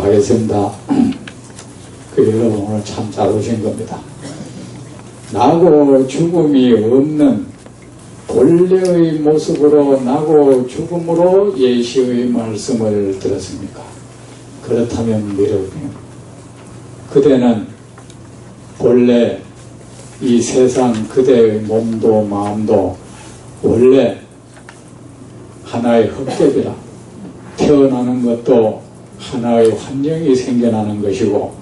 하겠습니다. 여러분 오늘 참 잘 오신 겁니다. 나고 죽음이 없는 본래의 모습으로 나고 죽음으로 예시의 말씀을 들었습니까? 그렇다면 여러분, 그대는 본래 이 세상 그대의 몸도 마음도 원래 하나의 헛개비라, 태어나는 것도 하나의 환경이 생겨나는 것이고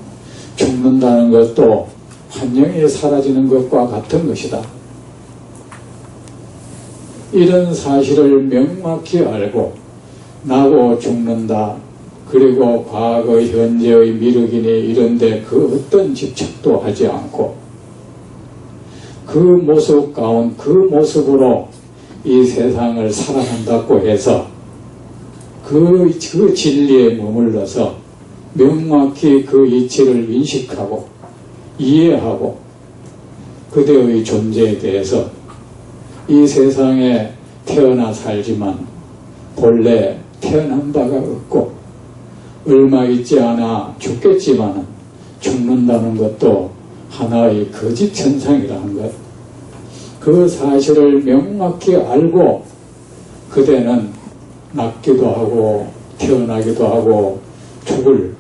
죽는다는 것도 환경이 사라지는 것과 같은 것이다. 이런 사실을 명확히 알고 나고 죽는다, 그리고 과거 현재의 미륵이니 이런데 그 어떤 집착도 하지 않고 그 모습 가운 그 모습으로 이 세상을 살아간다고 해서 그 진리에 머물러서 명확히 그 이치를 인식하고 이해하고 그대의 존재에 대해서 이 세상에 태어나 살지만 본래 태어난 바가 없고 얼마 있지 않아 죽겠지만 죽는다는 것도 하나의 거짓 현상이라는 것, 그 사실을 명확히 알고 그대는 낳기도 하고 태어나기도 하고 죽을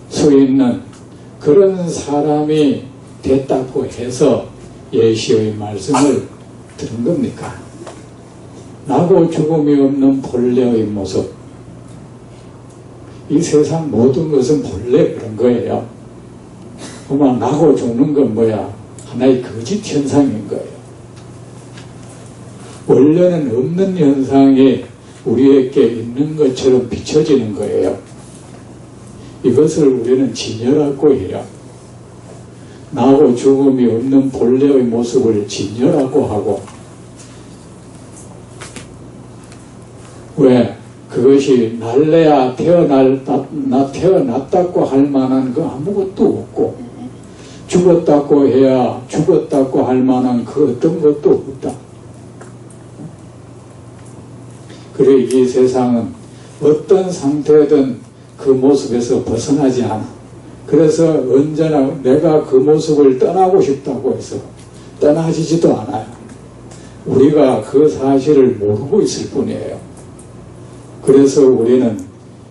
수 있는 그런 사람이 됐다고 해서 예시의 말씀을 들은 겁니까? 나고 죽음이 없는 본래의 모습, 이 세상 모든 것은 본래 그런 거예요. 그만 나고 죽는 건 뭐야? 하나의 거짓 현상인 거예요. 원래는 없는 현상이 우리에게 있는 것처럼 비춰지는 거예요. 이것을 우리는 진여라고 해요. 나고 죽음이 없는 본래의 모습을 진여라고 하고, 왜? 그것이 날래야 태어났다고 할 만한 거 아무것도 없고, 죽었다고 해야 죽었다고 할 만한 그 어떤 것도 없다. 그래, 이 세상은 어떤 상태든 그 모습에서 벗어나지 않아. 그래서 언제나 내가 그 모습을 떠나고 싶다고 해서 떠나지지도 않아요. 우리가 그 사실을 모르고 있을 뿐이에요. 그래서 우리는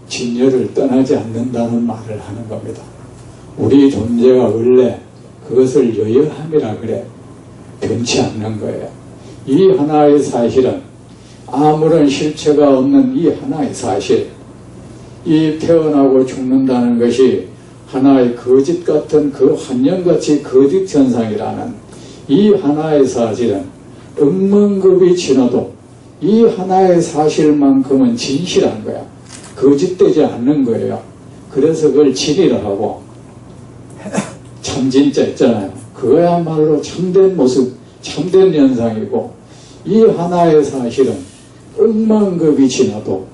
진여를 떠나지 않는다는 말을 하는 겁니다. 우리 존재가 원래 그것을 여여함이라 그래. 변치 않는 거예요. 이 하나의 사실은 아무런 실체가 없는 이 하나의 사실, 이 태어나고 죽는다는 것이 하나의 거짓 같은 그 환영같이 거짓 현상이라는 이 하나의 사실은 억만급이 지나도 이 하나의 사실만큼은 진실한 거야. 거짓되지 않는 거예요. 그래서 그걸 진이라 하고, 참진자 있잖아요. 그거야말로 참된 모습, 참된 현상이고, 이 하나의 사실은 억만급이 지나도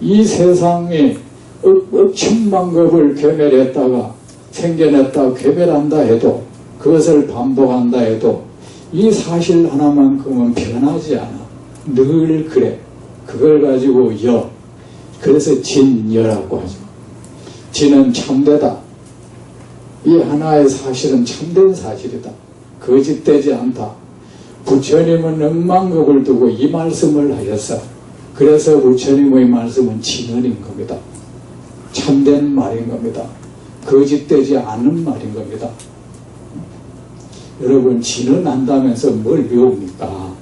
이 세상에 억천만 급을 괴멸했다가 생겨냈다 괴멸한다 해도, 그것을 반복한다 해도 이 사실 하나만큼은 변하지 않아. 늘 그래. 그걸 가지고 여, 그래서 진여라고 하죠. 진은 참되다. 이 하나의 사실은 참된 사실이다. 거짓되지 않다. 부처님은 억만급을 두고 이 말씀을 하셨어. 그래서 부처님의 말씀은 진언인 겁니다. 참된 말인 겁니다. 거짓되지 않은 말인 겁니다. 여러분, 진언한다면서 뭘 배웁니까?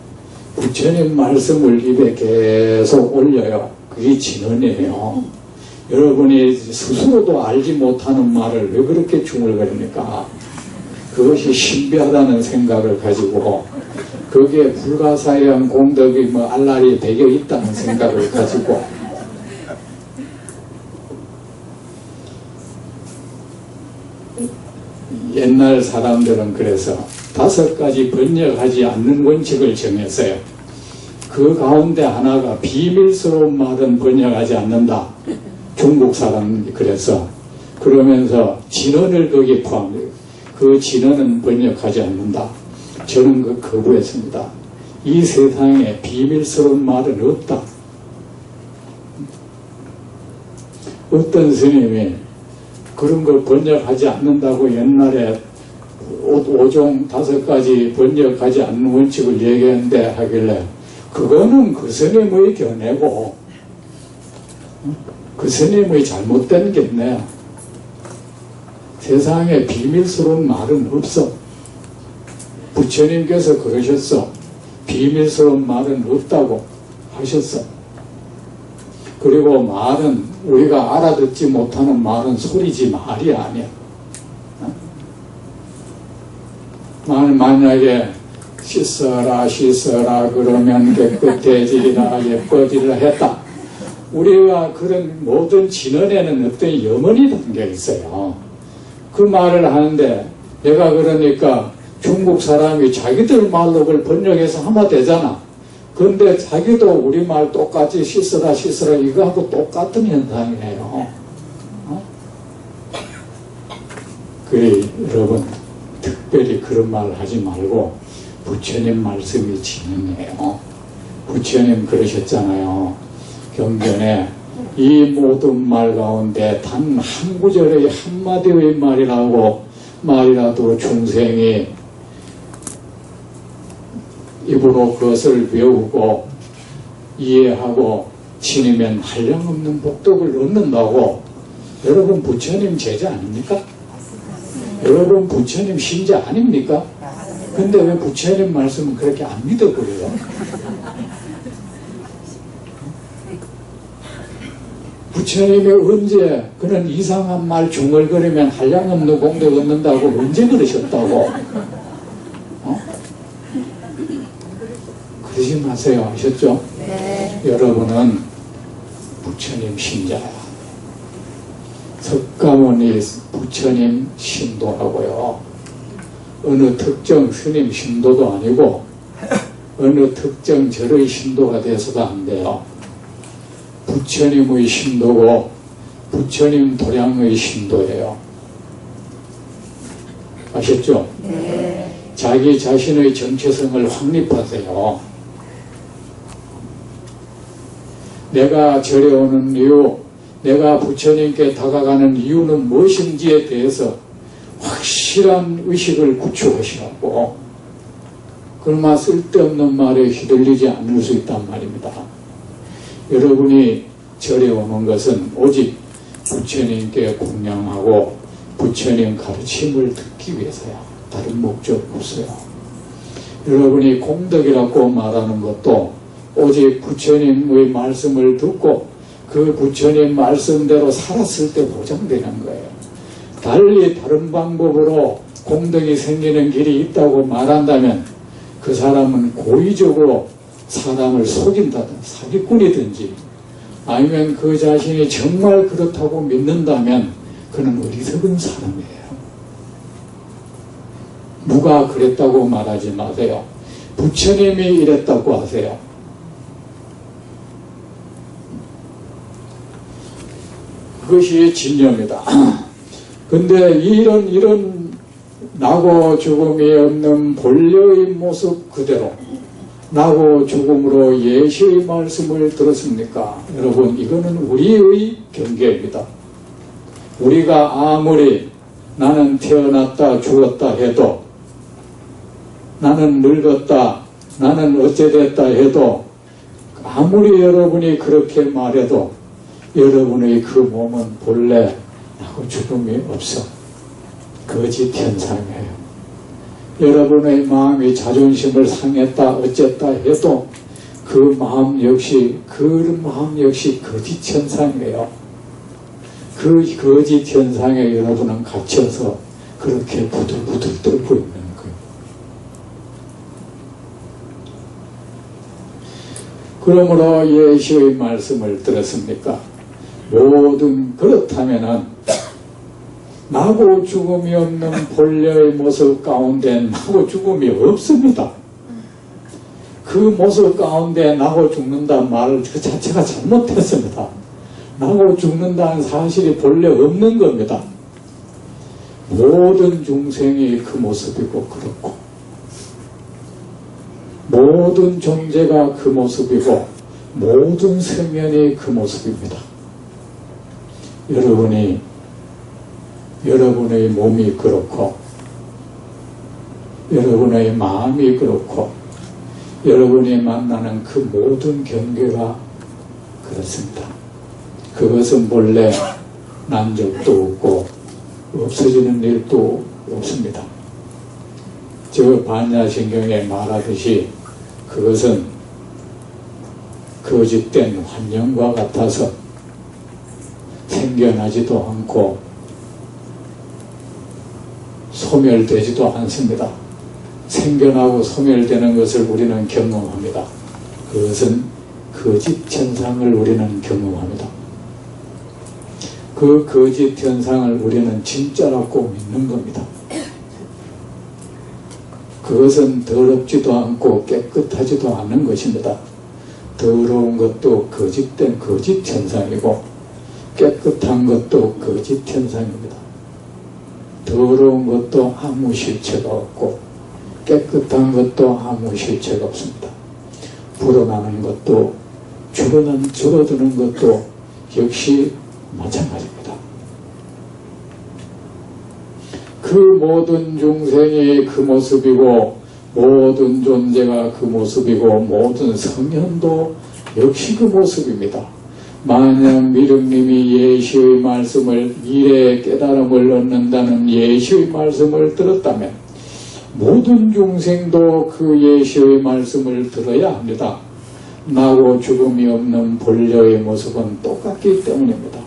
부처님 말씀을 입에 계속 올려요. 그게 진언이에요. 여러분이 스스로도 알지 못하는 말을 왜 그렇게 중얼거립니까? 그것이 신비하다는 생각을 가지고, 거기에 불가사의한 공덕이 알라리 배겨 있다는 생각을 가지고, 옛날 사람들은 그래서 5가지 번역하지 않는 원칙을 정했어요. 그 가운데 하나가 비밀스러운 말은 번역하지 않는다. 중국 사람이 그래서 그러면서 진언을 거기에 포함해요. 그 진언은 번역하지 않는다. 저는 그 거부했습니다. 이 세상에 비밀스러운 말은 없다. 어떤 스님이 그런 걸 번역하지 않는다고 옛날에 5종 5가지 번역하지 않는 원칙을 얘기했는데 하길래 그거는 그 스님의 견해고 그 스님의 잘못된 견해야. 세상에 비밀스러운 말은 없어. 부처님께서 그러셨어. 비밀스러운 말은 없다고 하셨어. 그리고 말은 우리가 알아듣지 못하는 말은 소리지 말이 아니야. 만약에 씻어라 그러면 깨끗해지리라 예뻐지리라 했다. 우리가 그런 모든 진언에는 어떤 염원이 담겨 있어요. 그 말을 하는데 내가 그러니까 중국 사람이 자기들 말로 그걸 번역해서 하면 되잖아. 그런데 자기도 우리말 똑같이 씻어라 이거하고 똑같은 현상이에요. 그래 여러분 특별히 그런 말 하지 말고 부처님 말씀이 진행해요. 부처님 그러셨잖아요. 경전에 이 모든 말 가운데 단 한 구절의 한마디의 말이라도 중생이 입으로 그것을 외우고 이해하고 지니면 한량없는 복덕을 얻는다고. 여러분 부처님 제자 아닙니까? 여러분 부처님 신자 아닙니까? 근데 왜 부처님 말씀은 그렇게 안 믿어버려요? 부처님이 언제 그런 이상한 말 중얼거리면 한량없는 공덕 얻는다고 언제 그러셨다고? 그러지 마세요. 아셨죠? 네. 여러분은 부처님 신자야. 석가모니 부처님 신도라고요. 어느 특정 스님 신도도 아니고 어느 특정 절의 신도가 돼서도 안 돼요. 부처님의 신도고 부처님 도량의 신도예요. 아셨죠? 네. 자기 자신의 정체성을 확립하세요. 내가 절에 오는 이유, 내가 부처님께 다가가는 이유는 무엇인지에 대해서 확실한 의식을 구축하시라고. 그러나 쓸데없는 말에 휘둘리지 않을 수 있단 말입니다. 여러분이 절에 오는 것은 오직 부처님께 공양하고 부처님 가르침을 듣기 위해서야. 다른 목적 없어요. 여러분이 공덕이라고 말하는 것도 오직 부처님의 말씀을 듣고 그 부처님 말씀대로 살았을 때 보장되는 거예요. 달리 다른 방법으로 공덕이 생기는 길이 있다고 말한다면 그 사람은 고의적으로 사람을 속인다든 사기꾼이든지 아니면 그 자신이 정말 그렇다고 믿는다면 그는 어리석은 사람이에요. 누가 그랬다고 말하지 마세요. 부처님이 이랬다고 하세요. 그것이 진념이다. 근데 이런 나고 죽음이 없는 본래의 모습 그대로 나고 죽음으로 예시의 말씀을 들었습니까? 여러분 이거는 우리의 경계입니다. 우리가 아무리 나는 태어났다 죽었다 해도 나는 늙었다 나는 어째됐다 해도 아무리 여러분이 그렇게 말해도 여러분의 그 몸은 본래 나고 죽음이 없어. 거짓 현상이에요. 여러분의 마음이 자존심을 상했다 어쨌다 해도 그 마음 역시 거짓 현상이에요. 그 거짓 현상에 여러분은 갇혀서 그렇게 부들부들 떨고 있는 거예요. 그러므로 예시의 말씀을 들었습니까? 모든 그렇다면은 나고 죽음이 없는 본래의 모습 가운데 나고 죽음이 없습니다. 그 모습 가운데 나고 죽는다는 말 그 자체가 잘못했습니다. 나고 죽는다는 사실이 본래 없는 겁니다. 모든 중생이 그 모습이고 그렇고 모든 존재가 그 모습이고 모든 생명이 그 모습입니다. 여러분이 여러분의 몸이 그렇고 여러분의 마음이 그렇고 여러분이 만나는 그 모든 경계가 그렇습니다. 그것은 본래 난 적도 없고 없어지는 일도 없습니다. 저 반야신경에 말하듯이 그것은 거짓된 환영과 같아서 생겨나지도 않고 소멸되지도 않습니다. 생겨나고 소멸되는 것을 우리는 경험합니다. 그것은 거짓 현상을 우리는 경험합니다. 그 거짓 현상을 우리는 진짜라고 믿는 겁니다. 그것은 더럽지도 않고 깨끗하지도 않은 것입니다. 더러운 것도 거짓된 거짓 현상이고 깨끗한 것도 거짓 현상입니다. 더러운 것도 아무 실체가 없고 깨끗한 것도 아무 실체가 없습니다. 불어나는 것도 줄어드는 것도 역시 마찬가지입니다. 그 모든 중생이 그 모습이고 모든 존재가 그 모습이고 모든 성현도 역시 그 모습입니다. 만약 미륵님이 예시의 말씀을 미래의 깨달음을 얻는다는 예시의 말씀을 들었다면 모든 중생도 그 예시의 말씀을 들어야 합니다. 나고 죽음이 없는 본래의 모습은 똑같기 때문입니다.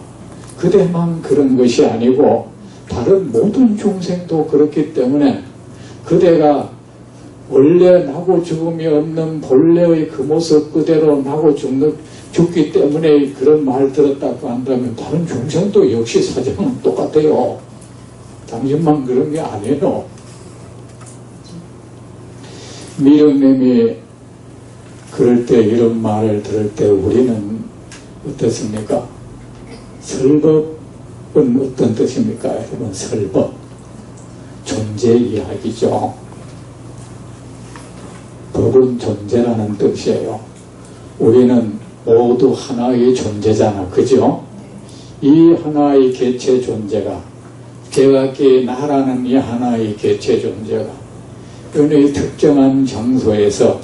그대만 그런 것이 아니고 다른 모든 중생도 그렇기 때문에 그대가 원래 나고 죽음이 없는 본래의 그 모습 그대로 나고 죽기 때문에 그런 말 들었다고 한다면 다른 중생도 역시 사정은 똑같아요. 당신만 그런 게 아니에요. 미륵님이 그럴 때 이런 말을 들을 때 우리는 어떻습니까? 설법은 어떤 뜻입니까? 여러분, 설법 존재 이야기죠. 법은 존재라는 뜻이에요. 우리는 모두 하나의 존재잖아, 그죠? 이 하나의 개체 존재가 제각기 나라는 이 하나의 개체 존재가 어느 특정한 장소에서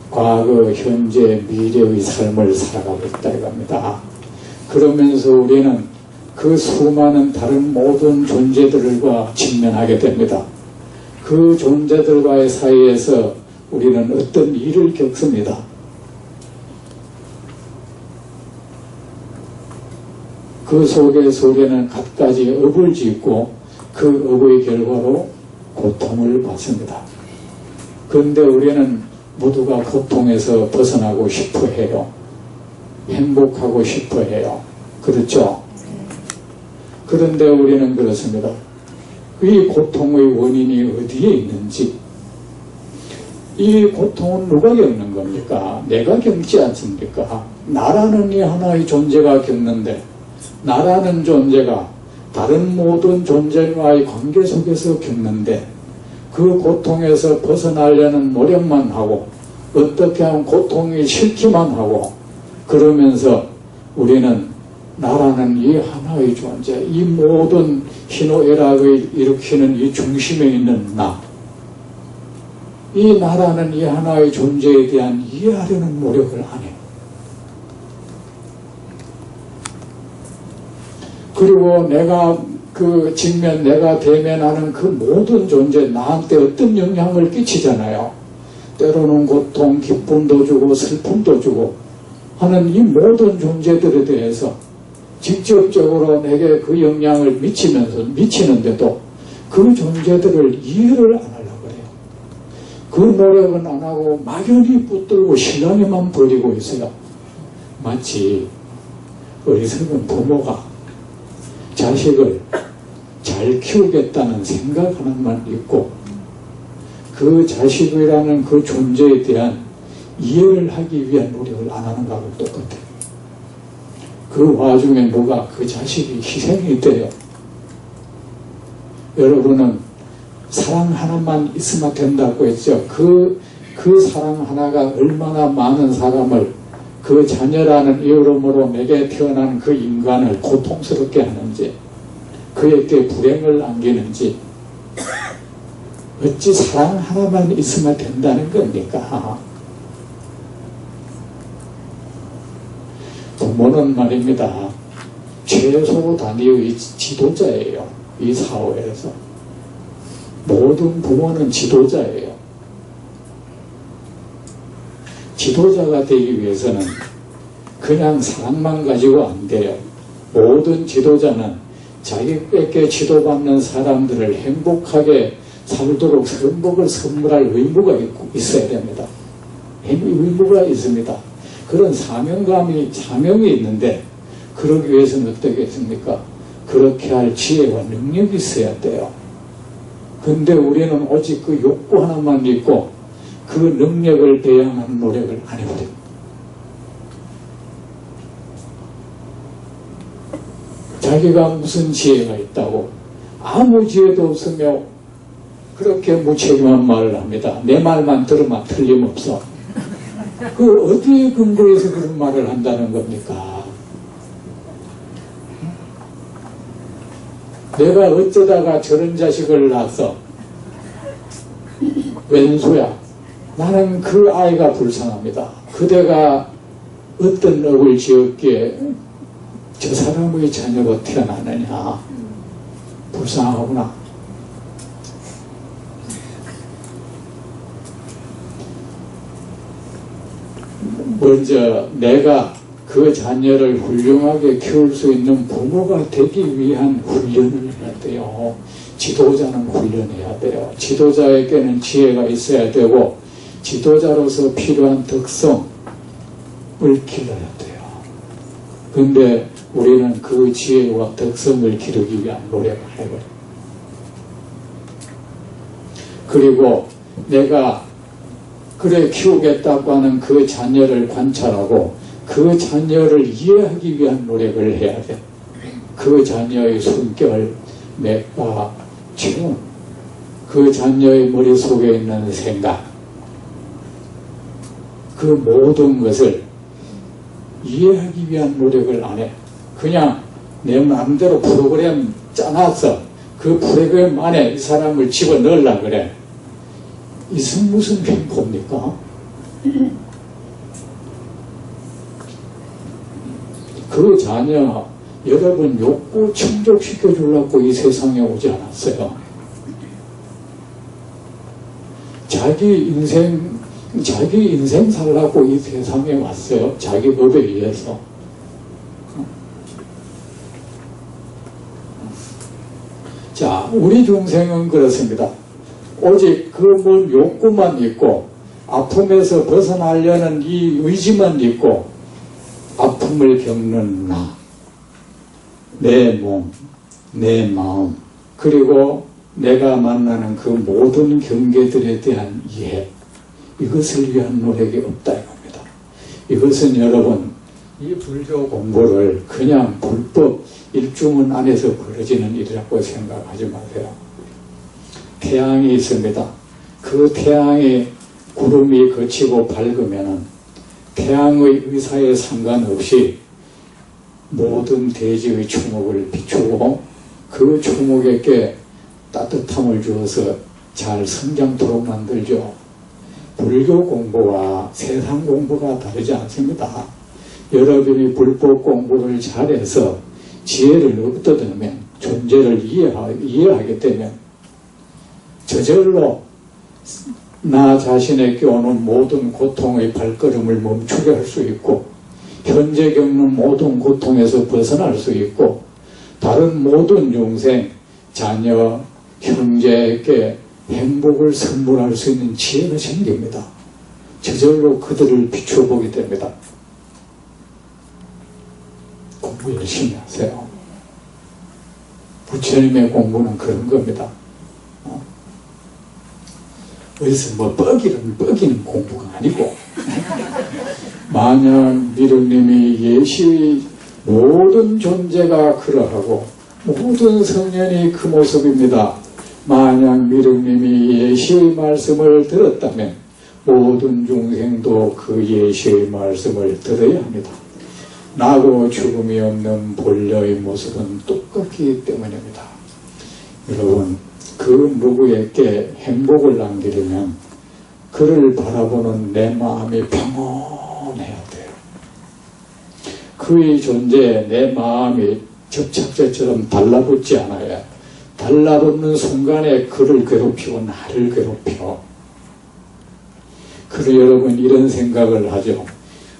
과거, 현재, 미래의 삶을 살아가고 있다 이겁니다. 그러면서 우리는 그 수많은 다른 모든 존재들과 직면하게 됩니다. 그 존재들과의 사이에서 우리는 어떤 일을 겪습니다. 그 속에서 우리는 갖가지 업을 짓고 그 업의 결과로 고통을 받습니다. 그런데 우리는 모두가 고통에서 벗어나고 싶어 해요. 행복하고 싶어 해요. 그렇죠? 그런데 우리는 그렇습니다. 이 고통의 원인이 어디에 있는지, 이 고통은 누가 겪는 겁니까? 내가 겪지 않습니까? 나라는 이 하나의 존재가 겪는데, 나라는 존재가 다른 모든 존재와의 관계 속에서 겪는데, 그 고통에서 벗어나려는 노력만 하고 어떻게 하면 고통이 싫기만 하고 그러면서 우리는 나라는 이 하나의 존재, 이 모든 희노애락을 일으키는 이 중심에 있는 나, 이 나라는 이 하나의 존재에 대한 이해하려는 노력을 안 해요. 그리고 내가 내가 대면하는 그 모든 존재, 나한테 어떤 영향을 끼치잖아요. 때로는 고통, 기쁨도 주고 슬픔도 주고 하는 이 모든 존재들에 대해서 직접적으로 내게 그 영향을 미치는데도 그 존재들을 이해를 안 하려고 그래요. 그 노력은 안 하고 막연히 붙들고 신랑에만 버리고 있어요. 마치 어리석은 부모가 자식을 잘 키우겠다는 생각 하나만 있고 그 자식이라는 그 존재에 대한 이해를 하기 위한 노력을 안 하는 거하고 똑같아요. 그 와중에 뭐가 그 자식이 희생이 돼요. 여러분은 사랑 하나만 있으면 된다고 했죠. 그 사랑 하나가 얼마나 많은 사람을 그 자녀라는 이름으로 내게 태어난 그 인간을 고통스럽게 하는지 그에게 불행을 안기는지, 어찌 사랑 하나만 있으면 된다는 겁니까? 부모는 말입니다. 최소 단위의 지도자예요. 이 사회에서. 모든 부모는 지도자예요. 지도자가 되기 위해서는 그냥 사랑만 가지고 안 돼요. 모든 지도자는 자기에게 지도받는 사람들을 행복하게 살도록 행복을 선물할 의무가 있어야 됩니다. 의무가 있습니다. 그런 사명이 있는데, 그러기 위해서는 어떻게 했습니까? 그렇게 할 지혜와 능력이 있어야 돼요. 근데 우리는 오직 그 욕구 하나만 있고 그 능력을 배양하는 노력을 안 해버립니다. 자기가 무슨 지혜가 있다고, 아무 지혜도 없으며 그렇게 무책임한 말을 합니다. 내 말만 들으면 틀림없어. 그 어디에 근거해서 그런 말을 한다는 겁니까? 내가 어쩌다가 저런 자식을 낳았어. 왼수야. 나는 그 아이가 불쌍합니다. 그대가 어떤 억을 지었기에 저 사람의 자녀가 태어나느냐. 불쌍하구나. 먼저 내가 그 자녀를 훌륭하게 키울 수 있는 부모가 되기 위한 훈련을 해야 돼요. 지도자는 훈련해야 돼요. 지도자에게는 지혜가 있어야 되고, 지도자로서 필요한 덕성을 길러야 돼요. 그런데 우리는 그 지혜와 덕성을 기르기 위한 노력을 해버려요. 그리고 내가 그래 키우겠다고 하는 그 자녀를 관찰하고 그 자녀를 이해하기 위한 노력을 해야 돼. 그 자녀의 성격을 내가 채운, 그 자녀의 머릿속에 있는 생각, 그 모든 것을 이해하기 위한 노력을 안 해. 그냥 내 마음대로 프로그램 짜놨어. 그 프로그램 안에 이 사람을 집어넣으려고 그래. 이것은 무슨 횡포입니까? 그 자녀, 여러분 욕구 충족시켜 주려고 이 세상에 오지 않았어요. 자기 인생 살라고 이 세상에 왔어요. 자기 법에 의해서. 자, 우리 중생은 그렇습니다. 오직 그 뭔 욕구만 있고 아픔에서 벗어나려는 이 의지만 있고, 아픔을 겪는 나, 내 몸, 내 마음, 그리고 내가 만나는 그 모든 경계들에 대한 이해, 이것을 위한 노력이 없다 이겁니다. 이것은 여러분, 이 불교 공부를 그냥 불법 일주문 안에서 벌어지는 일이라고 생각하지 마세요. 태양이 있습니다. 그 태양이 구름이 거치고 밝으면은 태양의 의사에 상관없이 모든 대지의 초목을 비추고 그 초목에게 따뜻함을 주어서 잘 성장토록 만들죠. 불교 공부와 세상 공부가 다르지 않습니다. 여러분이 불법 공부를 잘해서 지혜를 얻어들면, 존재를 이해하게 되면 저절로 나 자신에게 오는 모든 고통의 발걸음을 멈추게 할 수 있고, 현재 겪는 모든 고통에서 벗어날 수 있고, 다른 모든 영생, 자녀, 형제에게 행복을 선물할 수 있는 지혜가 생깁니다. 저절로 그들을 비춰보게 됩니다. 공부 열심히 하세요. 부처님의 공부는 그런 겁니다. 어디서 뭐 뻐기는 공부가 아니고, 만약 미륵님이 예시의 모든 존재가 그러하고 모든 성현이 그 모습입니다. 만약 미륵님이 예시의 말씀을 들었다면 모든 중생도 그 예시의 말씀을 들어야 합니다. 나고 죽음이 없는 본래의 모습은 똑같습니다. 똑같기 때문입니다. 여러분, 그 누구에게 행복을 남기려면 그를 바라보는 내 마음이 평온해야 돼요. 그의 존재에 내 마음이 접착제처럼 달라붙지 않아야, 달라붙는 순간에 그를 괴롭히고 나를 괴롭혀. 그래서 여러분 이런 생각을 하죠.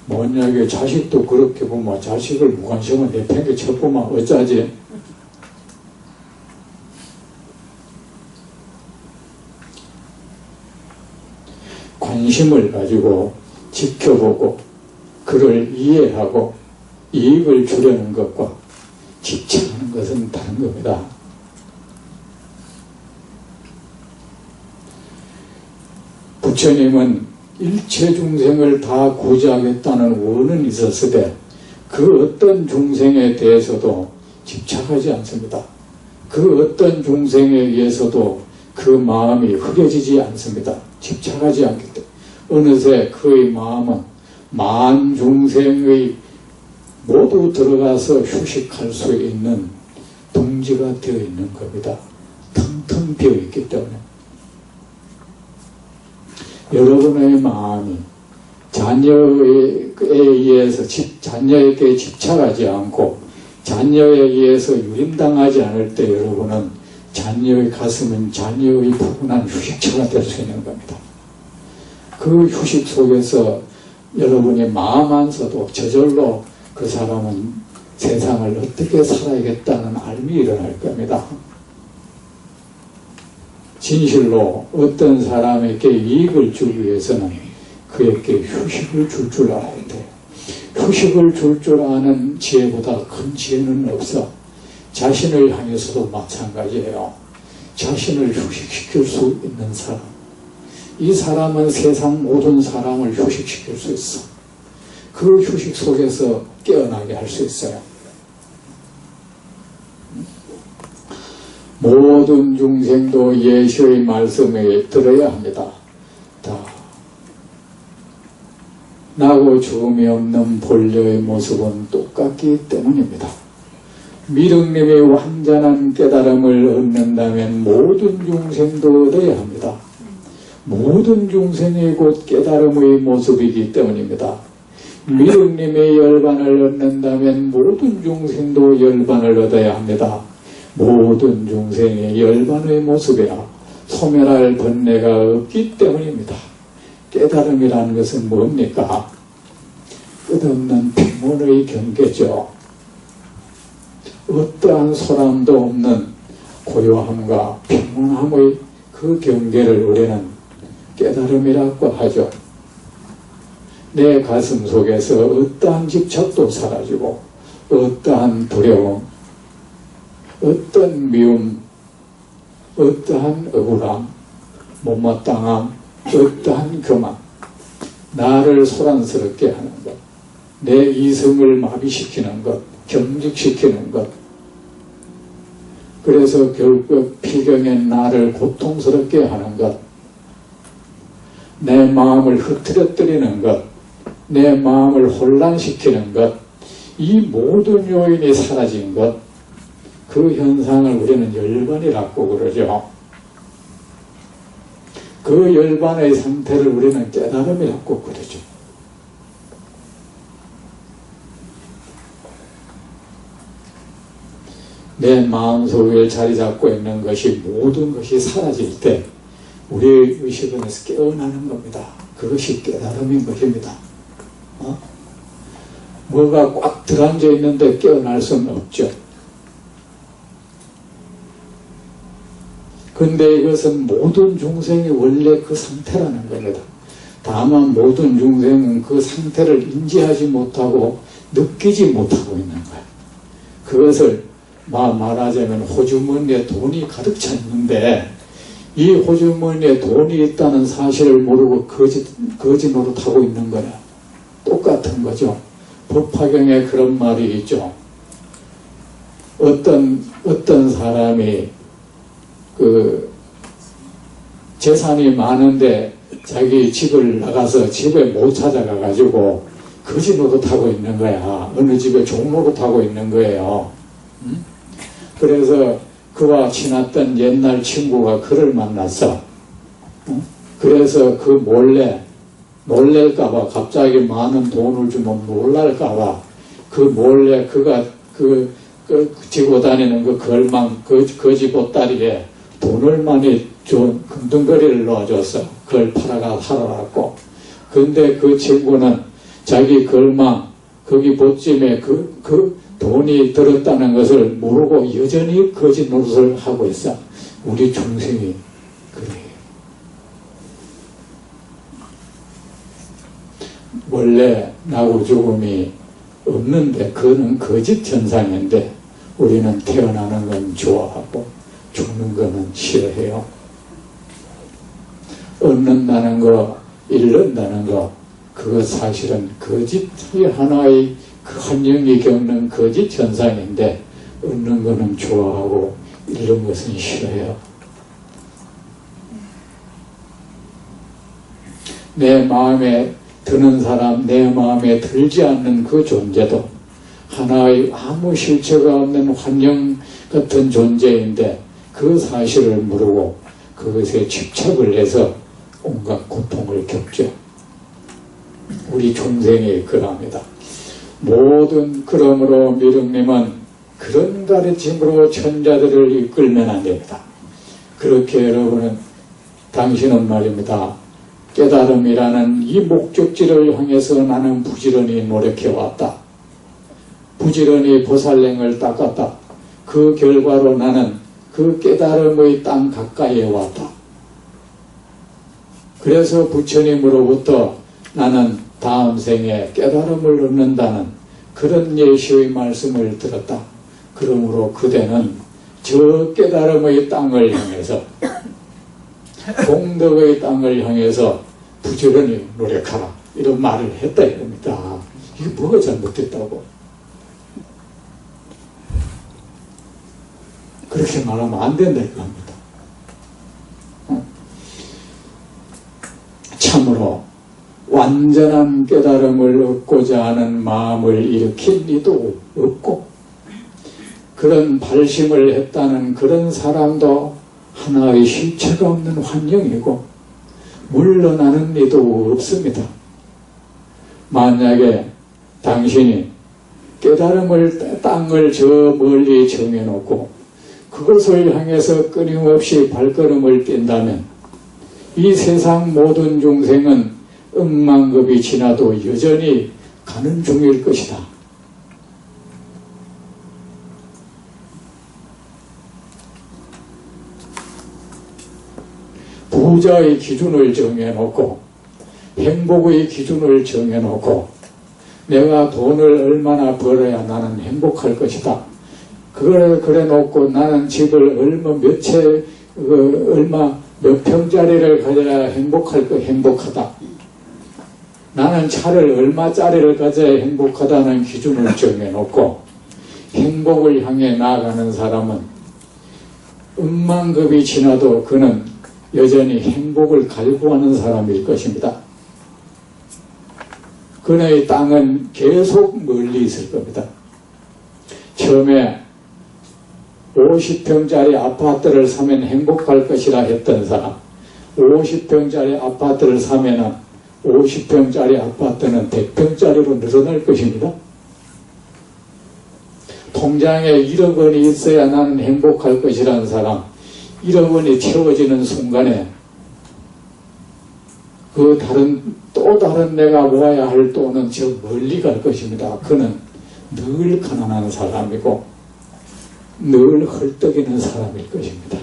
만약에 자식도 그렇게 보면 자식을 무관심은 내팽개 쳐보면 어쩌지? 관심을 가지고 지켜보고 그를 이해하고 이익을 주려는 것과 집착하는 것은 다른 겁니다. 부처님은 일체 중생을 다 구제하겠다는 원은 있었으되 그 어떤 중생에 대해서도 집착하지 않습니다. 그 어떤 중생에 의해서도 그 마음이 흐려지지 않습니다. 집착하지 않기 때문에 어느새 그의 마음은 만 중생의 모두 들어가서 휴식할 수 있는 둥지가 되어 있는 겁니다. 텅텅 비어 있기 때문에 여러분의 마음이 자녀에 의해서 자녀에게 집착하지 않고 자녀에 의해서 유린당하지 않을 때 여러분은 자녀의 가슴은 자녀의 푸근한 휴식처가 될 수 있는 겁니다. 그 휴식 속에서 여러분이 마음 안서도 저절로 그 사람은 세상을 어떻게 살아야겠다는 알미 일어날 겁니다. 진실로 어떤 사람에게 이익을 주기 위해서는 그에게 휴식을 줄 줄 알아야 돼요. 휴식을 줄 줄 아는 지혜보다 큰 지혜는 없어. 자신을 향해서도 마찬가지예요. 자신을 휴식시킬 수 있는 사람. 이 사람은 세상 모든 사람을 휴식시킬 수 있어. 그 휴식 속에서 깨어나게 할 수 있어요. 모든 중생도 예수의 말씀에 들어야 합니다. 다 나고 죽음이 없는 본래의 모습은 똑같기 때문입니다. 미륵님의 완전한 깨달음을 얻는다면 모든 중생도 얻어야 합니다. 모든 중생이 곧 깨달음의 모습이기 때문입니다. 미륵님의 열반을 얻는다면 모든 중생도 열반을 얻어야 합니다. 모든 중생의 열반의 모습이라 소멸할 번뇌가 없기 때문입니다. 깨달음이라는 것은 뭡니까? 끝없는 평온의 경계죠. 어떠한 소란도 없는 고요함과 평온함의 그 경계를 우리는 깨달음이라고 하죠. 내 가슴 속에서 어떠한 집착도 사라지고 어떠한 두려움, 어떤 미움, 어떠한 억울함, 못마땅함, 어떠한 교만, 나를 소란스럽게 하는 것, 내 이성을 마비시키는 것, 경직시키는 것, 그래서 결국 필경의 나를 고통스럽게 하는 것, 내 마음을 흐트러뜨리는 것, 내 마음을 혼란시키는 것, 이 모든 요인이 사라진 것, 그 현상을 우리는 열반이라고 그러죠. 그 열반의 상태를 우리는 깨달음이라고 그러죠. 내 마음속에 자리 잡고 있는 것이 모든 것이 사라질 때 우리의 의식은 깨어나는 겁니다. 그것이 깨달음인 것입니다. 뭐가 꽉 들어앉아 있는데 깨어날 수는 없죠. 근데 이것은 모든 중생이 원래 그 상태라는 겁니다. 다만 모든 중생은 그 상태를 인지하지 못하고 느끼지 못하고 있는 거예요. 그것을 말하자면 호주머니에 돈이 가득 차 있는데 이 호주머니에 돈이 있다는 사실을 모르고 거짓 노릇하고 있는 거야. 똑같은 거죠. 법화경에 그런 말이 있죠. 어떤 사람이 그 재산이 많은데 자기 집을 나가서 집에 못 찾아가 가지고 거짓 노릇하고 있는 거야. 어느 집에 종 노릇하고 있는 거예요. 그래서 그와 친했던 옛날 친구가 그를 만났어. 그래서 그 놀랄까봐, 갑자기 많은 돈을 주면 놀랄까봐, 그 몰래 그가 지고 다니는 그 걸망, 거지 보따리에 돈을 많이 준 금덩거리를 넣어줬어. 그걸 팔아가 살아갔고. 근데 그 친구는 자기 걸망, 거기 보찜에 그 돈이 들었다는 것을 모르고 여전히 거짓 노릇을 하고 있어. 우리 중생이 그래요. 원래 나고 죽음이 없는데 그는 거짓 현상인데 우리는 태어나는 건 좋아하고 죽는 거는 싫어해요. 얻는다는 거, 잃는다는 거, 그거 사실은 거짓의 하나의 그 환영이 겪는 거짓 현상인데 얻는 거는 좋아하고 잃는 것은 싫어요. 내 마음에 드는 사람, 내 마음에 들지 않는 그 존재도 하나의 아무 실체가 없는 환영 같은 존재인데 그 사실을 모르고 그것에 집착을 해서 온갖 고통을 겪죠. 우리 중생이 그럽니다. 모든 그러므로 미륵님은 그런 가르침으로 천자들을 이끌면 안 됩니다. 그렇게 여러분은 당신은 말입니다. 깨달음이라는 이 목적지를 향해서 나는 부지런히 노력해왔다. 부지런히 보살랭을 닦았다. 그 결과로 나는 그 깨달음의 땅 가까이에 왔다. 그래서 부처님으로부터 나는 다음 생에 깨달음을 얻는다는 그런 예시의 말씀을 들었다. 그러므로 그대는 저 깨달음의 땅을 향해서 공덕의 땅을 향해서 부지런히 노력하라 이런 말을 했다 이겁니다. 이게 뭐가 잘못됐다고? 그렇게 말하면 안 된다 이겁니다. 참으로 완전한 깨달음을 얻고자 하는 마음을 일으킨 이도 없고 그런 발심을 했다는 그런 사람도 하나의 실체가 없는 환영이고 물러나는 이도 없습니다. 만약에 당신이 깨달음을 땅을 저 멀리 정해놓고 그것을 향해서 끊임없이 발걸음을 뛴다면 이 세상 모든 중생은 억만급이 지나도 여전히 가는 중일 것이다. 부자의 기준을 정해놓고 행복의 기준을 정해놓고 내가 돈을 얼마나 벌어야 나는 행복할 것이다. 그걸 그래 놓고 나는 집을 얼마 몇 평짜리를 가져야 행복하다. 나는 차를 얼마짜리를 가져야 행복하다는 기준을 정해놓고 행복을 향해 나아가는 사람은 억만급이 지나도 그는 여전히 행복을 갈구하는 사람일 것입니다. 그의 땅은 계속 멀리 있을 겁니다. 처음에 50평짜리 아파트를 사면 행복할 것이라 했던 사람, 50평짜리 아파트를 사면은 50평짜리 아파트는 100평짜리로 늘어날 것입니다. 통장에 1억 원이 있어야 나는 행복할 것이라는 사람, 1억 원이 채워지는 순간에 또 다른 내가 모아야 할 돈은 저 멀리 갈 것입니다. 그는 늘 가난한 사람이고 늘 헐떡이는 사람일 것입니다.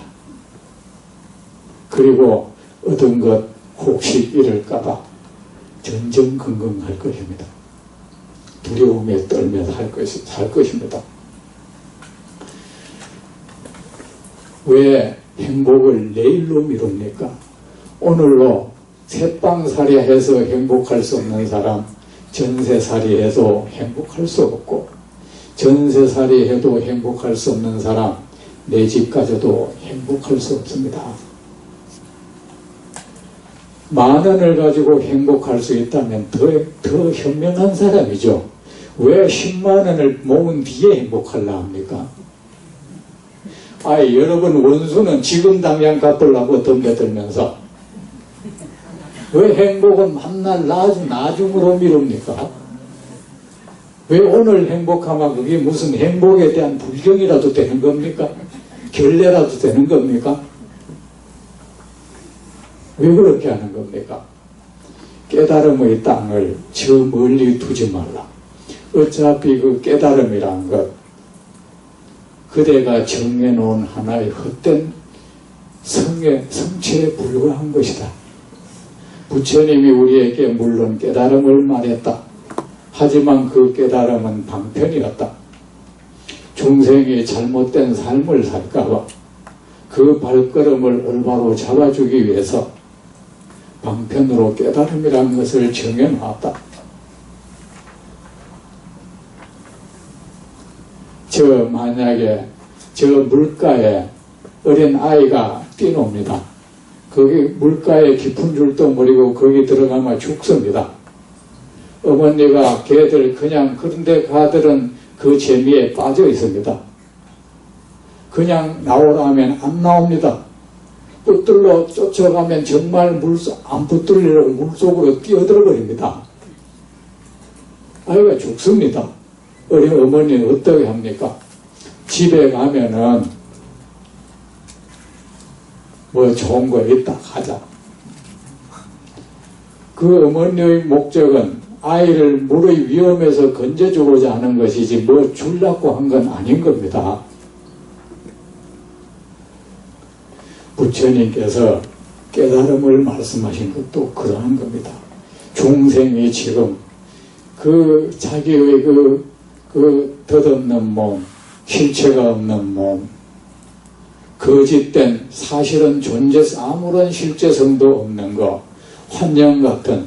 그리고 얻은 것 혹시 잃을까봐 전전긍긍할 것입니다. 두려움에 떨면서 할 것입니다. 왜 행복을 내일로 미룹니까? 오늘로 새빵살이 해서 행복할 수 없는 사람, 전세살이 해도 행복할 수 없고, 전세살이 해도 행복할 수 없는 사람, 내 집 가져도 행복할 수 없습니다. 10,000원을 가지고 행복할 수 있다면 더 현명한 사람이죠. 왜 100,000원을 모은 뒤에 행복하려 합니까? 아이, 여러분 원수는 지금 당장 갚으려고 덤벼들면서 왜 행복은 만날 나중으로 미룹니까? 왜 오늘 행복하면 그게 무슨 행복에 대한 불경이라도 되는 겁니까? 결례라도 되는 겁니까? 왜 그렇게 하는 겁니까? 깨달음의 땅을 저 멀리 두지 말라. 어차피 그 깨달음이란 것, 그대가 정해놓은 하나의 헛된 성체에 불과한 것이다. 부처님이 우리에게 물론 깨달음을 말했다. 하지만 그 깨달음은 방편이었다. 중생이 잘못된 삶을 살까봐 그 발걸음을 올바로 잡아주기 위해서 방편으로 깨달음이라는 것을 정해놨다. 만약에 저 물가에 어린 아이가 뛰놉니다. 거기 물가에 깊은 줄도 모르고 거기 들어가면 죽습니다. 어머니가 걔들 그냥 그런데 가들은 그 재미에 빠져 있습니다. 그냥 나오라 하면 안 나옵니다. 붙들러 쫓아가면 정말 안 붙들려고 물속으로 뛰어들어 버립니다. 아이가 죽습니다. 어린 어머니는 어떻게 합니까? 집에 가면은 뭐 좋은 거 있다 하자. 그 어머니의 목적은 아이를 물의 위험에서 건져주고자 하는 것이지 뭐 주려고 한 건 아닌 겁니다. 부처님께서 깨달음을 말씀하신 것도 그러한 겁니다. 중생이 지금 그 자기의 그 덧없는 몸, 실체가 없는 몸, 거짓된 사실은 아무런 실제성도 없는 거, 환영 같은